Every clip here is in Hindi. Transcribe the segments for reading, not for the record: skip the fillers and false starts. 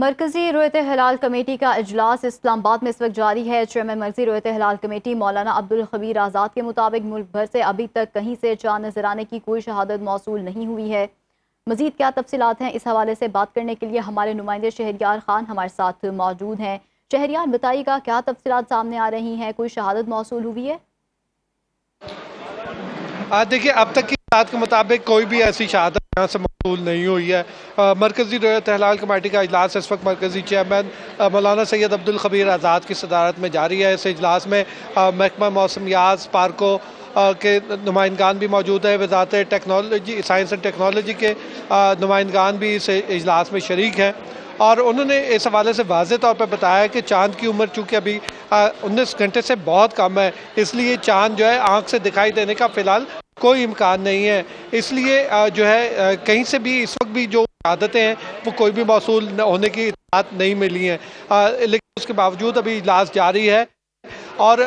मरकजी रोयत हलाल कमेटी का इजलास इस्लामाबाद में इस वक्त जारी है। चेयरमैन मरकजी रोयत हलाल कमेटी मौलाना अब्दुल खबीर आज़ाद के मुताबिक मुल्क भर से अभी तक कहीं से चांद नजर आने की कोई शहादत मौसूल नहीं हुई है। मजीद क्या तफसीलात हैं, इस हवाले से बात करने के लिए हमारे नुमाइंदे शहरियार खान हमारे साथ मौजूद हैं। शहरियार, बताइएगा क्या तफसीलात सामने आ रही हैं, कोई शहादत मौसूल हुई है? देखिए, अब तक की बात के मुताबिक कोई भी ऐसी शहादत यहाँ से मौसूल नहीं हुई है। मरकजी रोयत हलाल कमेटी का इजलास इस वक्त मरकजी चेयरमैन मौलाना सैयद अब्दुल खबीर आज़ाद की सदारत में जारी है। इस इजलास में महकमा मौसमियात, पार्कों के नुमाइंदगान भी मौजूद है। वजारत टेक्नोलॉजी, साइंस एंड टेक्नोलॉजी के नुमाइंदगान भी इस इजलास में शरीक हैं और उन्होंने इस हवाले से वाज़ेह तौर पर बताया कि चाँद की उम्र चूँकि अभी 19 घंटे से बहुत कम है, इसलिए चाँद जो है आँख से दिखाई देने का फ़िलहाल कोई इम्कान नहीं है। इसलिए जो है कहीं से भी इस वक्त भी जो आदतें हैं वो कोई भी मौसूल होने की बात नहीं मिली हैं, लेकिन उसके बावजूद अभी इजलास जारी है और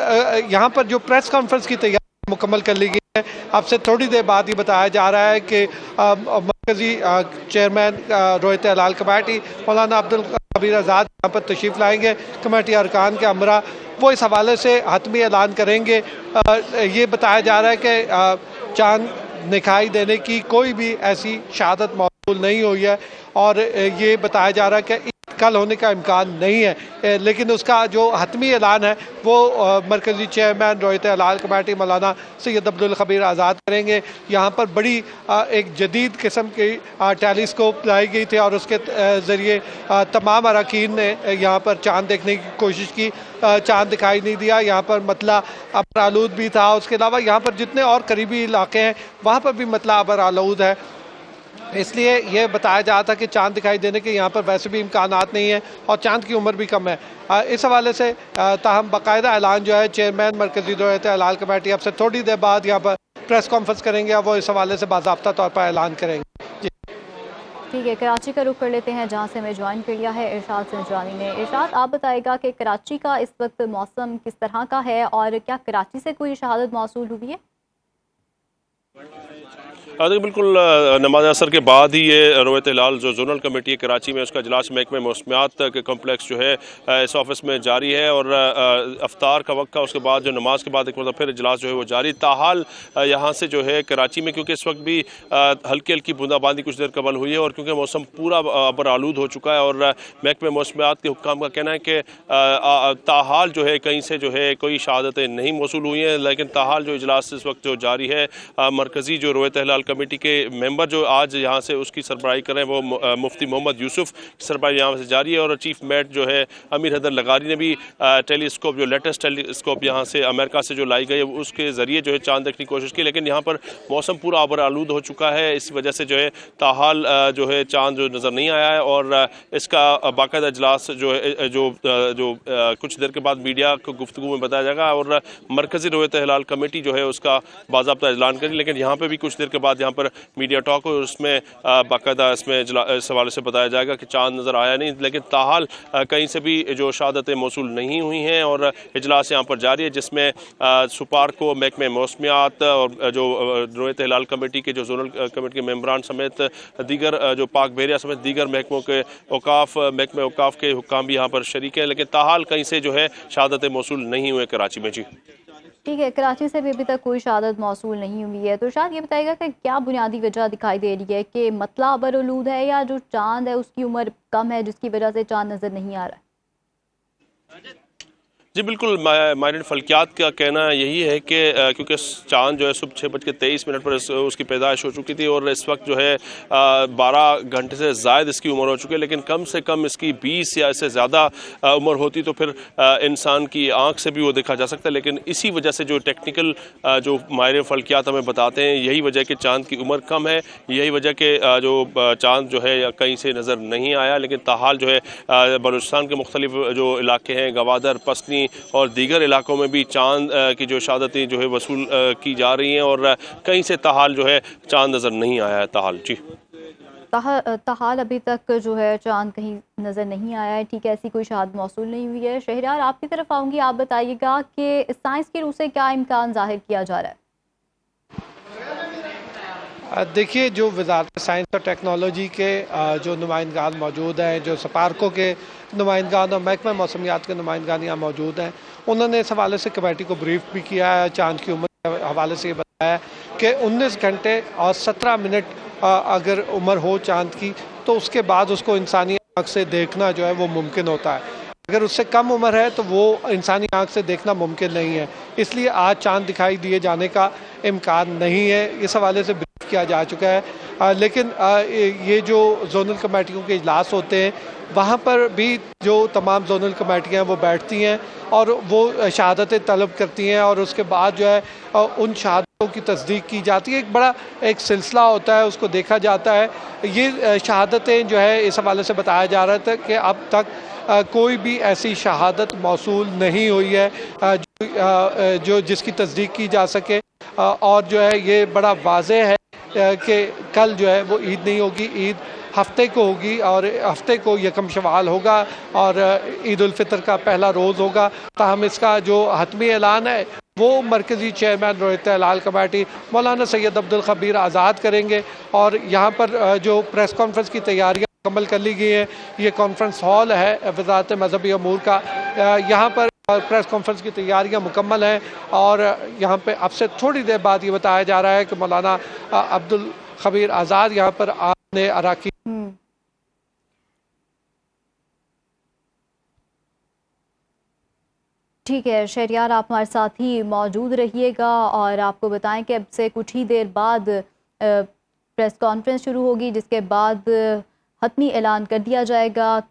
यहाँ पर जो प्रेस कॉन्फ्रेंस की तैयारी मुकम्मल कर ली गई है। अब से थोड़ी देर बाद ये बताया जा रहा है कि मरकजी चेयरमैन रोयत हलाल कमेटी मौलाना अब्दुल खबीर आज़ाद यहाँ पर तशरीफ़ लाएंगे। कमेटी अरकान के अमरा वो इस हवाले से हतमी ऐलान करेंगे। ये बताया जा रहा है कि चांद दिखाई देने की कोई भी ऐसी शहादत मौसूल नहीं हुई है और ये बताया जा रहा है कि कल होने का इम्कान नहीं है, लेकिन उसका जो हतमी ऐलान है वो मरकजी चेयरमैन रोयत हलाल कमेटी मौलाना सैयद अब्दुल खबीर आज़ाद करेंगे। यहाँ पर बड़ी एक जदीद किस्म की टेलीस्कोप लाई गई थी और उसके ज़रिए तमाम अरकान ने यहाँ पर चाँद देखने की कोशिश की। चाँद दिखाई नहीं दिया। यहाँ पर मतला अबर आलूद भी था। उसके अलावा यहाँ पर जितने और करीबी इलाके हैं वहाँ पर भी मतला अबर आलूद है, इसलिए यह बताया जा रहा था कि चांद दिखाई देने के यहाँ पर वैसे भी इम्कानात नहीं है और चांद की उम्र भी कम है। इस हवाले से ताहम बाकायदा ऐलान जो है चेयरमैन मरकजी रोयत हलाल कमेटी अब से थोड़ी देर बाद यहाँ पर प्रेस कॉन्फ्रेंस करेंगे और वो इस हवाले से बाज़ाब्ता तौर पर ऐलान करेंगे। ठीक है, कराची का रुख कर लेते हैं जहाँ से हमें ज्वाइन कर लिया है इरशाद संजरानी ने। इरशाद, आप बताएगा कि कराची का इस वक्त मौसम किस तरह का है और क्या कराची से कोई शहादत मौसूल हुई है? देखिए, बिल्कुल नमाज असर के बाद ही ये रोयत हिलाल जो जोनल कमेटी है कराची में, उसका इजलास महकमे मौसमियात के कम्प्लेक्स जो है इस ऑफिस में जारी है और अफ्तार का वक्त था, उसके बाद जो नमाज के बाद एक मतलब फिर इजलास जो है वो जारी। ताहाल यहाँ से जो है कराची में क्योंकि इस वक्त भी हल्की हल्की बूंदाबांदी कुछ देर कबल हुई है और क्योंकि मौसम पूरा अबर आलूद हो चुका है और महकमे मौसमियात के हुक्काम का कहना है कि ताहाल जो है कहीं से जो है कोई शहादतें नहीं मौसूल हुई हैं, लेकिन ताहाल जो इजलास इस वक्त जो जारी है मरकजी जो रोयत हिलाल कमेटी के मेंबर जो आज यहाँ से उसकी सरबराही करें वो मुफ्ती मोहम्मद यूसुफ की सरबराही यहाँ से जारी है और चीफ मेट जो है अमीर हैदर लगारी ने भी टेलीस्कोप जो लेटेस्ट टेलीस्कोप यहाँ से अमेरिका से जो लाई गई है उसके ज़रिए जो है चांद देखने की कोशिश की, लेकिन यहाँ पर मौसम पूरा आबर आलूद हो चुका है। इस वजह से जो है ताहाल जो है चांद जो नज़र नहीं आया है और इसका बाकायदा इजलास जो है जो कुछ देर के बाद मीडिया को गुफ्तगू में बताया जाएगा और मरकजी रोयत हिलाल कमेटी जो है उसका बाज़ाब्ता ऐलान करेगी। लेकिन यहाँ पर भी कुछ देर के बाद यहाँ पर मीडिया टॉक हो, उसमें बाकायदा इसमें इस हवाले से बताया जाएगा कि चांद नज़र आया नहीं, लेकिन ताहाल कहीं से भी जो शहादतें मौसूल नहीं हुई हैं और इजलास यहाँ पर जारी है जिसमें सुपार को महकमे मौसमियात और जो रोयत हिलाल कमेटी के जो जोनल कमेटी के मेम्बरान समेत दीगर जो पाक बहरिया समेत दीगर महकमों के औकाफ महकमे औकाफ के हुक्काम भी यहाँ पर शरीक हैं, लेकिन ताहाल कहीं से जो है शहादतें मौसूल नहीं हुए कराची में। जी ठीक है, कराची से भी अभी तक कोई शहादत मौसूल नहीं हुई है, तो शायद ये बताएगा कि क्या बुनियादी वजह दिखाई दे रही है कि मतला अबर आलूद है या जो चांद है उसकी उम्र कम है जिसकी वजह से चांद नज़र नहीं आ रहा है? जी बिल्कुल, माहिरीन फल्कियात का कहना यही है कि क्योंकि चांद जो है सुबह 6:23 पर उसकी पैदाइश हो चुकी थी और इस वक्त जो है 12 घंटे से ज़ायद इसकी उम्र हो चुकी है, लेकिन कम से कम इसकी 20 या इससे ज़्यादा उम्र होती तो फिर इंसान की आंख से भी वो देखा जा सकता है। लेकिन इसी वजह से जो टेक्निकल जो माहिरीन फल्कियात हमें बताते हैं यही वजह कि चांद की उम्र कम है, यही वजह कि जो चांद जो है कहीं से नज़र नहीं आया। लेकिन ताहाल जो है बलूचिस्तान के मुख्तलिफ जो इलाके हैं गवादर, पसनी और दीगर इलाकों में भी चांद की जो शहादतें जो है वसूल की जा रही हैं और कहीं से ताहाल जो है चांद नज़र नहीं आया है। ताहाल जी ताहाल अभी तक जो है चांद कहीं नज़र नहीं आया है। ठीक है, ऐसी कोई शहादत मौसूल नहीं हुई है। शहरयार, आपकी तरफ आऊँगी, आप बताइएगा कि साइंस की रूह से क्या इम्कान जाहिर किया जा रहा है? देखिए, जो वज़ारत साइंस और टेक्नोलॉजी के जो नुमाइंदगान मौजूद हैं, जो सपारकों के नुमाइंदगान और महकमा मौसमियात के नुमाइंदगान यहाँ मौजूद हैं, उन्होंने इस हवाले से कमेटी को ब्रीफ भी किया है। चाँद की उम्र के हवाले से ये बताया कि 19 घंटे और 17 मिनट अगर उम्र हो चाँद की, तो उसके बाद उसको इंसानी आँख से देखना जो है वो मुमकिन होता है। अगर उससे कम उम्र है तो वो इंसानी आँख से देखना मुमकिन नहीं है, इसलिए आज चाँद दिखाई दिए जाने का इम्कान नहीं है। इस हवाले से ब्रीफ किया जा चुका है। लेकिन ये जो जोनल कमेटियों के इजलास होते हैं, वहाँ पर भी जो तमाम जोनल कमेटियाँ वो बैठती हैं और वो शहादतें तलब करती हैं और उसके बाद जो है उन शहादतों की तस्दीक की जाती है। एक बड़ा एक सिलसिला होता है, उसको देखा जाता है। ये शहादतें जो है इस हवाले से बताया जा रहा था कि अब तक कोई भी ऐसी शहादत मौसूल नहीं हुई है जो जिसकी तस्दीक की जा सके। और जो है ये बड़ा वाज़ेह है कि कल जो है वो ईद नहीं होगी, ईद हफ्ते को होगी और हफ्ते को यकम शवाल होगा और ईद उल फितर का पहला रोज़ होगा। ताहम इसका जो हतमी ऐलान है वो मरकज़ी चेयरमैन रोयत हिलाल कमेटी मौलाना सैयद अब्दुल खबीर आज़ाद करेंगे। और यहाँ पर जो प्रेस कॉन्फ्रेंस की तैयारियाँ मुकम्मल कर ली गई है। ये कॉन्फ्रेंस हॉल है वज़ारत मज़हबी अमूर का। यहाँ पर प्रेस कॉन्फ्रेंस की तैयारियां मुकम्मल हैं और यहाँ पे अब से थोड़ी देर बाद ये बताया जा रहा है कि मौलाना अब्दुल खबीर आज़ाद यहाँ पर आने अराकी। ठीक है शहरियार, आप हमारे साथ ही मौजूद रहिएगा और आपको बताएं कि अब से कुछ ही देर बाद प्रेस कॉन्फ्रेंस शुरू होगी, जिसके बाद हतमी ऐलान कर दिया जाएगा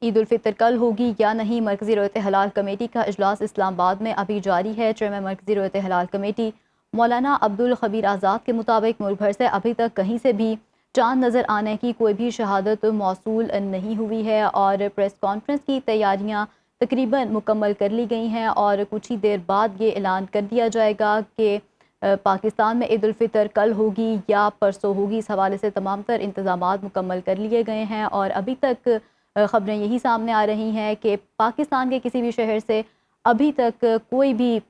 ईद उल फितर कल होगी या नहीं। मरकज़ी रोयत हलाल कमेटी का इजलास इस्लामाबाद में अभी जारी है। चेयरमैन मरकज़ी रोयत हलाल कमेटी मौलाना अब्दुल खबीर आज़ाद के मुताबिक मुल्क भर से अभी तक कहीं से भी चांद नज़र आने की कोई भी शहादत मौसूल नहीं हुई है और प्रेस कॉन्फ्रेंस की तैयारियाँ तकरीबन मुकम्मल कर ली गई हैं और कुछ ही देर बाद ये ऐलान कर दिया जाएगा कि पाकिस्तान में ईद उल फितर कल होगी या परसों होगी। इस हवाले से तमाम तर इंतज़ामात मुकम्मल कर लिए गए हैं और अभी तक ख़बरें यही सामने आ रही हैं कि पाकिस्तान के किसी भी शहर से अभी तक कोई भी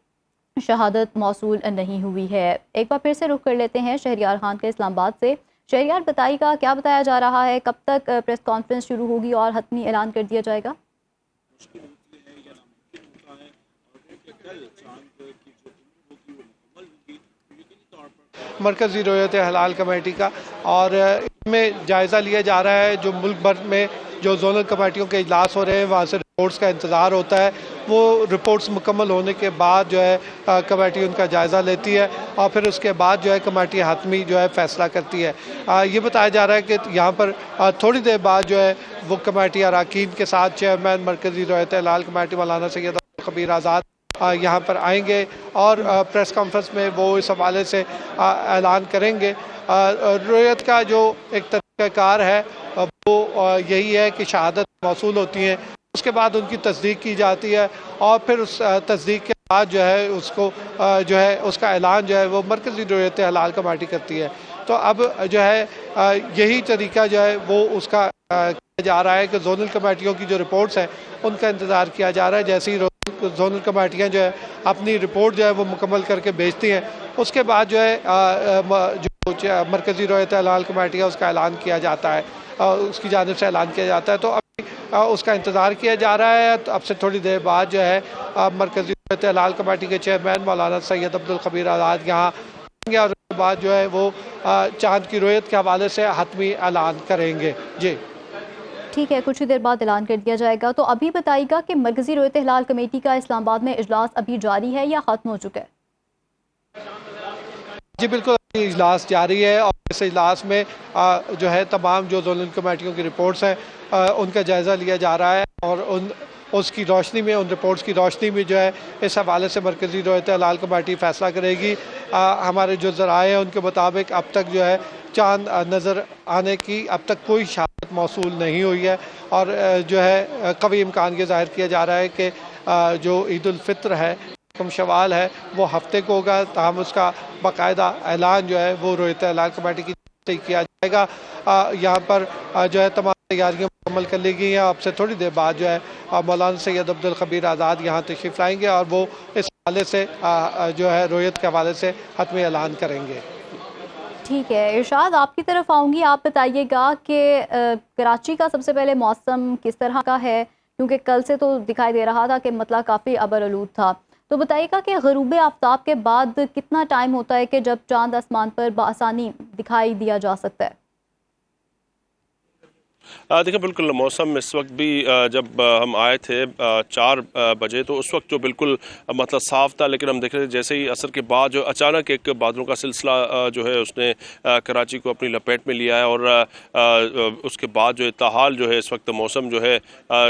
शहादत मौसूल नहीं हुई है। एक बार फिर से रुख कर लेते हैं शहरियार खान के इस्लामाबाद से। शहरियार, बताइएगा क्या बताया जा रहा है, कब तक प्रेस कॉन्फ्रेंस शुरू होगी और हतमी ऐलान कर दिया जाएगा? मरकज़ी रोयत हलाल कमेटी का और इसमें जायज़ा लिया जा रहा है। जो मुल्क भर में जो जोनल कमेटियों के इजलास हो रहे हैं वहाँ से रिपोर्ट्स का इंतज़ार होता है। वो रिपोर्ट्स मुकम्मल होने के बाद जो है कमेटी उनका जायज़ा लेती है और फिर उसके बाद जो है कमेटी हतमी जो है फ़ैसला करती है। ये बताया जा रहा है कि यहाँ पर थोड़ी देर बाद जो है वो कमेटी अरकान के साथ चेयरमैन मरकज़ी रोयत हलाल कमेटी मौलाना सैयद अब्दुल खबीर आज़ाद यहाँ पर आएंगे और प्रेस कॉन्फ्रेंस में वो इस हवाले से ऐलान करेंगे। रोयत का जो एक तरीक़ाकार है वो यही है कि शहादत मौसूल होती हैं, उसके बाद उनकी तस्दीक की जाती है और फिर उस तस्दीक के बाद जो है उसको जो है उसका ऐलान जो है वो मरकज़ी रोयत हलाल कमेटी करती है। तो अब जो है यही तरीका जो है वो उसका किया जा रहा है कि जोनल कमेटियों की जो रिपोर्ट्स हैं उनका इंतज़ार किया जा रहा है। जैसे ही जोनल कमेटियाँ जो है अपनी रिपोर्ट जो है वो मुकम्मल करके भेजती हैं, उसके बाद जो है जो मरकज़ी रोयत हलाल कमेटी है उसका ऐलान किया जाता है, उसकी जानिब से ऐलान किया जाता है। तो अभी उसका इंतज़ार किया जा रहा है। तो अब से थोड़ी देर बाद जो है मरकज़ी रोयत हलाल कमेटी के चेयरमैन मौलाना सैयद अब्दुल खबीर आज़ाद यहाँ आएंगे और उसके बाद जो है वो चाँद की रोयत के हवाले से हतमी ऐलान करेंगे। जी ठीक है, कुछ ही देर बाद ऐलान कर दिया जाएगा। तो अभी बताइएगा कि मरकज़ी रोयत हलाल कमेटी का इस्लामाबाद में इजलास अभी जारी है या ख़त्म हो चुका है? जी बिल्कुल, इजलास जारी है और इस इजलास में जो है तमाम जो जोनल कमेटियों की रिपोर्ट्स हैं उनका जायज़ा लिया जा रहा है और उसकी रोशनी में, उन रिपोर्ट्स की रोशनी में जो है इस हवाले से मरकज़ी रोयत हलाल कमेटी फ़ैसला करेगी। हमारे जो ज़राए हैं उनके मुताबिक अब तक जो है चाँद नज़र आने की अब तक कोई शहादत मौसूल नहीं हुई है और जो है कवी इम्कान ये ज़ाहिर किया जा रहा है कि जो ईद उल फितर है, यकम शवाल है, वो हफ्ते को होगा। ताहम उसका बाकायदा ऐलान जो है वो रोयत हलाल कमेटी की किया जाएगा। यहाँ पर जो है तमाम तैयारियाँ मुकम्मल कर ली गई हैं। अब से थोड़ी देर बाद जो है मौलाना सैयद अब्दुल खबीर आज़ाद यहाँ तशरीफ़ लाएंगे और वो इस हवाले से जो है रोयत के हवाले से हतमी ऐलान करेंगे। ठीक है, इरशाद आपकी तरफ आऊँगी। आप बताइएगा कि कराची का सबसे पहले मौसम किस तरह का है? क्योंकि कल से तो दिखाई दे रहा था कि मतला काफ़ी अबरआलूद था। तो बताइएगा कि ग़ुरूब आफ्ताब के बाद कितना टाइम होता है कि जब चाँद आसमान पर बआसानी दिखाई दिया जा सकता है? देखिए बिल्कुल मौसम इस वक्त भी जब हम आए थे 4 बजे तो उस वक्त जो बिल्कुल मतलब साफ़ था, लेकिन हम देख रहे थे जैसे ही असर के बाद जो अचानक एक बादलों का सिलसिला जो है उसने कराची को अपनी लपेट में लिया है और उसके बाद जो ताहाल जो है इस वक्त मौसम जो है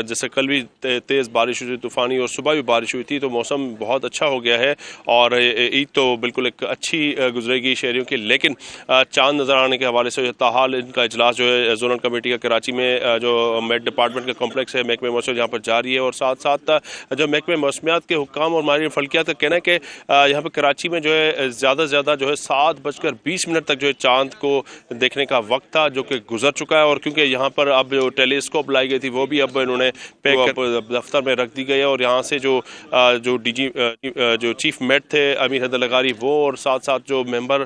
जैसे कल भी तेज़ बारिश हुई थी, तूफ़ानी, और सुबह भी बारिश हुई थी, तो मौसम बहुत अच्छा हो गया है और ईद तो बिल्कुल एक अच्छी गुजरेगी शहरियों की। लेकिन चाँद नज़र आने के हवाले से ताहाल इनका इजलास जो है जोनल कमेटी का कराची में जो मेट डिपार्टमेंट का कॉम्प्लेक्स है महकमे मौसम यहाँ पर जारी है, और साथ साथ जो महकमे मौसमियात के हुक्काम और माहिर फल्कियात का कहना है कि यहाँ पर कराची में जो है ज़्यादा से ज़्यादा जो है 7:20 तक जो है चाँद को देखने का वक्त था, जो कि गुजर चुका है। और क्योंकि यहाँ पर अब जो टेलीस्कोप लाई गई थी वो भी अब इन्होंने दफ्तर में रख दी गई है, और यहाँ से जो डीजी जो चीफ मेट थे अमीर हैदर लगारी वो, और साथ साथ जो मेंबर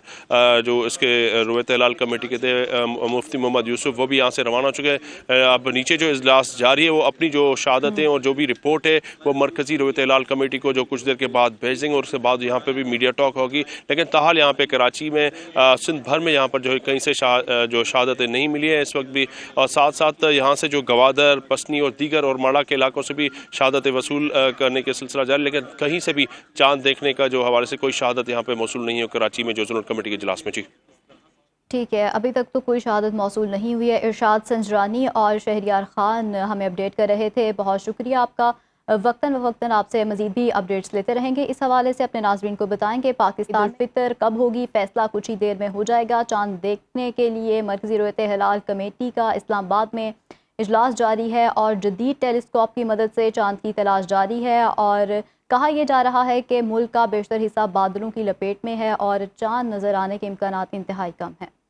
जो इसके रोयत हिलाल कमेटी के थे मुफ्ती मोहम्मद यूसुफ, वो भी यहाँ से रवाना हो चुके हैं। अब नीचे जो इजलास जारी है वो अपनी जो शहादतें और जो भी रिपोर्ट है वो मरकजी रोयत हिलाल कमेटी को जो कुछ देर के बाद भेज देंगे, और उसके बाद यहाँ पे भी मीडिया टॉक होगी। लेकिन ताहाल यहाँ पे कराची में सिंध भर में यहाँ पर जो है कहीं से जो शहादतें नहीं मिली है इस वक्त भी, और साथ साथ यहाँ से जो गवादर, पसनी और दीगर और माड़ा के इलाकों से भी शहादतें वसूल करने के सिलसिला जारी, लेकिन कहीं से भी चाँद देखने का जो हवाले से कोई शहादत यहाँ पे मौसूल नहीं है कराची में जो जोनल कमेटी के इजलास में। जी ठीक है, अभी तक तो कोई शहादत मौसूल नहीं हुई है। इरशाद संजरानी और शहरियार खान हमें अपडेट कर रहे थे, बहुत शुक्रिया आपका। वक्तन फ़वक्तन आपसे मज़ीद भी अपडेट्स लेते रहेंगे। इस हवाले से अपने नाज़रीन को बताएंगे पाकिस्तान फितर कब होगी, फ़ैसला कुछ ही देर में हो जाएगा। चाँद देखने के लिए मरकज़ी रोयत हिलाल कमेटी का इस्लामाबाद में इजलास जारी है और जदीद टेलीस्कोप की मदद से चाँद की तलाश जारी है, और कहा यह जा रहा है कि मुल्क का बेशतर हिस्सा बादलों की लपेट में है और चाँद नज़र आने के इम्कानात इंतहाई कम हैं।